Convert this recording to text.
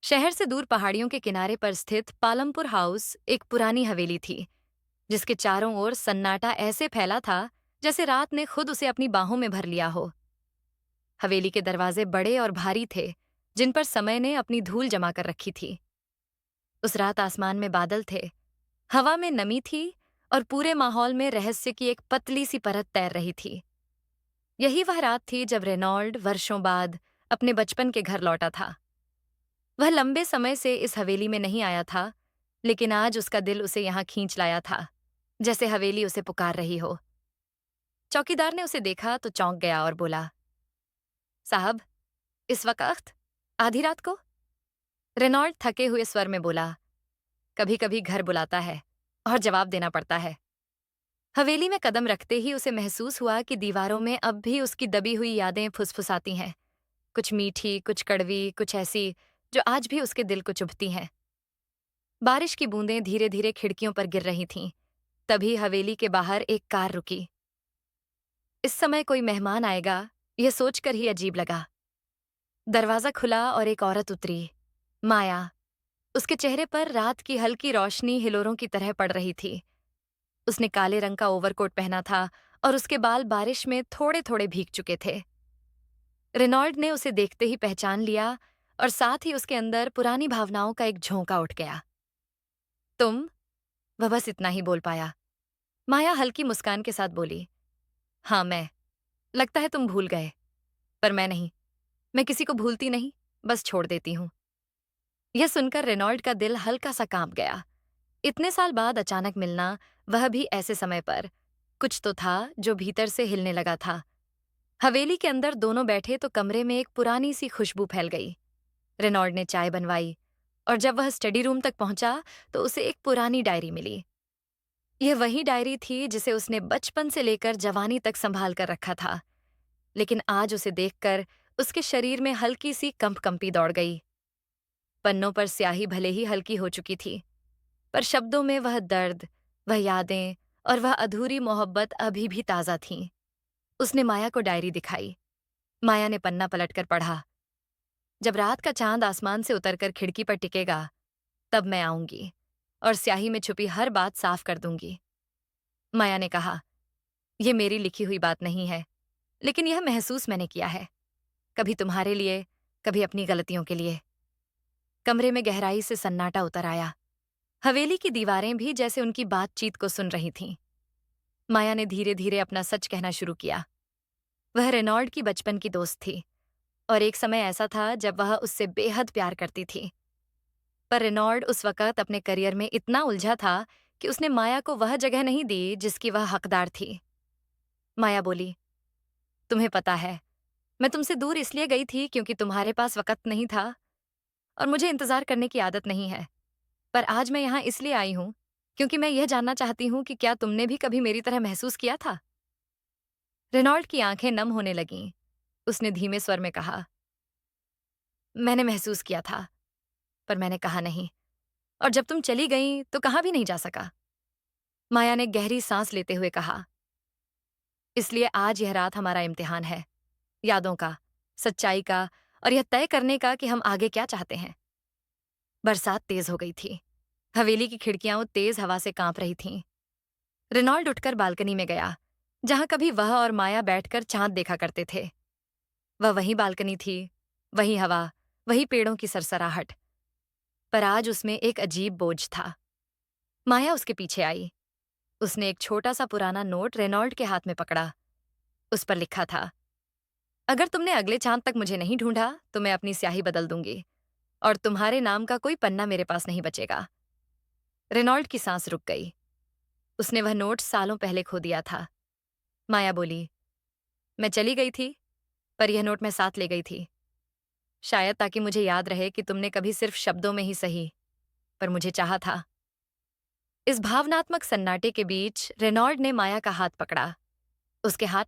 शहर से दूर पहाड़ियों के किनारे पर स्थित पालमपुर हाउस एक पुरानी हवेली थी, जिसके चारों ओर सन्नाटा ऐसे फैला था जैसे रात ने खुद उसे अपनी बाहों में भर लिया हो। हवेली के दरवाजे बड़े और भारी थे, जिन पर समय ने अपनी धूल जमा कर रखी थी। उस रात आसमान में बादल थे, हवा में नमी थी और पूरे माहौल में रहस्य की एक पतली सी परत तैर रही थी। यही वह रात थी जब रेनॉल्ड वर्षों बाद अपने बचपन के घर लौटा था। वह लंबे समय से इस हवेली में नहीं आया था, लेकिन आज उसका दिल उसे यहाँ खींच लाया था, जैसे हवेली उसे पुकार रही हो। चौकीदार ने उसे देखा तो चौंक गया और बोला, साहब, इस वक्त आधी रात को? रेनॉल्ड थके हुए स्वर में बोला, कभी कभी घर बुलाता है और जवाब देना पड़ता है। हवेली में कदम रखते ही उसे महसूस हुआ कि दीवारों में अब भी उसकी दबी हुई यादें फुसफुसाती हैं, कुछ मीठी, कुछ कड़वी, कुछ ऐसी जो आज भी उसके दिल को चुभती हैं। बारिश की बूंदें धीरे धीरे खिड़कियों पर गिर रही थीं। तभी हवेली के बाहर एक कार रुकी। इस समय कोई मेहमान आएगा, यह सोचकर ही अजीब लगा। दरवाजा खुला और एक औरत उतरी, माया। उसके चेहरे पर रात की हल्की रोशनी हिलोरों की तरह पड़ रही थी। उसने काले रंग का ओवरकोट पहना था और उसके बाल बारिश में थोड़े थोड़े भीग चुके थे। रेनॉल्ड ने उसे देखते ही पहचान लिया और साथ ही उसके अंदर पुरानी भावनाओं का एक झोंका उठ गया। तुम? वह बस इतना ही बोल पाया। माया हल्की मुस्कान के साथ बोली, हाँ मैं। लगता है तुम भूल गए, पर मैं नहीं। मैं किसी को भूलती नहीं, बस छोड़ देती हूँ। यह सुनकर रेनॉल्ड का दिल हल्का सा कांप गया। इतने साल बाद अचानक मिलना, वह भी ऐसे समय पर। कुछ तो था जो भीतर से हिलने लगा था। हवेली के अंदर दोनों बैठे तो कमरे में एक पुरानी सी खुशबू फैल गई। रेनॉल्ड ने चाय बनवाई और जब वह स्टडी रूम तक पहुंचा तो उसे एक पुरानी डायरी मिली। यह वही डायरी थी जिसे उसने बचपन से लेकर जवानी तक संभाल कर रखा था, लेकिन आज उसे देखकर उसके शरीर में हल्की सी कंपकंपी दौड़ गई। पन्नों पर स्याही भले ही हल्की हो चुकी थी, पर शब्दों में वह दर्द, वह यादें और वह अधूरी मोहब्बत अभी भी ताज़ा थीं। उसने माया को डायरी दिखाई। माया ने पन्ना पलटकर पढ़ा, जब रात का चांद आसमान से उतरकर खिड़की पर टिकेगा, तब मैं आऊंगी और स्याही में छुपी हर बात साफ कर दूंगी। माया ने कहा, यह मेरी लिखी हुई बात नहीं है, लेकिन यह महसूस मैंने किया है, कभी तुम्हारे लिए, कभी अपनी गलतियों के लिए। कमरे में गहराई से सन्नाटा उतर आया। हवेली की दीवारें भी जैसे उनकी बातचीत को सुन रही थीं। माया ने धीरे धीरे अपना सच कहना शुरू किया। वह रेनॉल्ड की बचपन की दोस्त थी और एक समय ऐसा था जब वह उससे बेहद प्यार करती थी। पर रेनॉल्ड उस वक्त अपने करियर में इतना उलझा था कि उसने माया को वह जगह नहीं दी जिसकी वह हकदार थी। माया बोली, तुम्हें पता है, मैं तुमसे दूर इसलिए गई थी क्योंकि तुम्हारे पास वक्त नहीं था और मुझे इंतजार करने की आदत नहीं है। पर आज मैं यहाँ इसलिए आई हूँ क्योंकि मैं यह जानना चाहती हूँ कि क्या तुमने भी कभी मेरी तरह महसूस किया था? रेनॉल्ड की आंखें नम होने लगीं। उसने धीमे स्वर में कहा, मैंने महसूस किया था, पर मैंने कहा नहीं, और जब तुम चली गई तो कहाँ भी नहीं जा सका। माया ने गहरी सांस लेते हुए कहा, इसलिए आज यह रात हमारा इम्तिहान है, यादों का, सच्चाई का और यह तय करने का कि हम आगे क्या चाहते हैं। बरसात तेज हो गई थी। हवेली की खिड़कियां तेज हवा से कांप रही थीं। रेनॉल्ड उठकर बालकनी में गया, जहां कभी वह और माया बैठकर चांद देखा करते थे। वह वही बालकनी थी, वही हवा, वही पेड़ों की सरसराहट, पर आज उसमें एक अजीब बोझ था। माया उसके पीछे आई। उसने एक छोटा सा पुराना नोट रेनॉल्ड के हाथ में पकड़ा। उस पर लिखा था, अगर तुमने अगले चांद तक मुझे नहीं ढूंढा तो मैं अपनी स्याही बदल दूंगी और तुम्हारे नाम का कोई पन्ना मेरे पास नहीं बचेगा। रेनॉल्ड की सांस रुक गई। उसने वह नोट सालों पहले खो दिया था। माया बोली, मैं चली गई थी, पर यह नोट मैं साथ ले गई थी, शायद ताकि मुझे याद रहे कि तुमने कभी सिर्फ शब्दों में ही सही, पर मुझे चाहा था। इस भावनात्मक सन्नाटे के बीच रेनॉल्ड ने माया का हाथ पकड़ा। उसके हाथ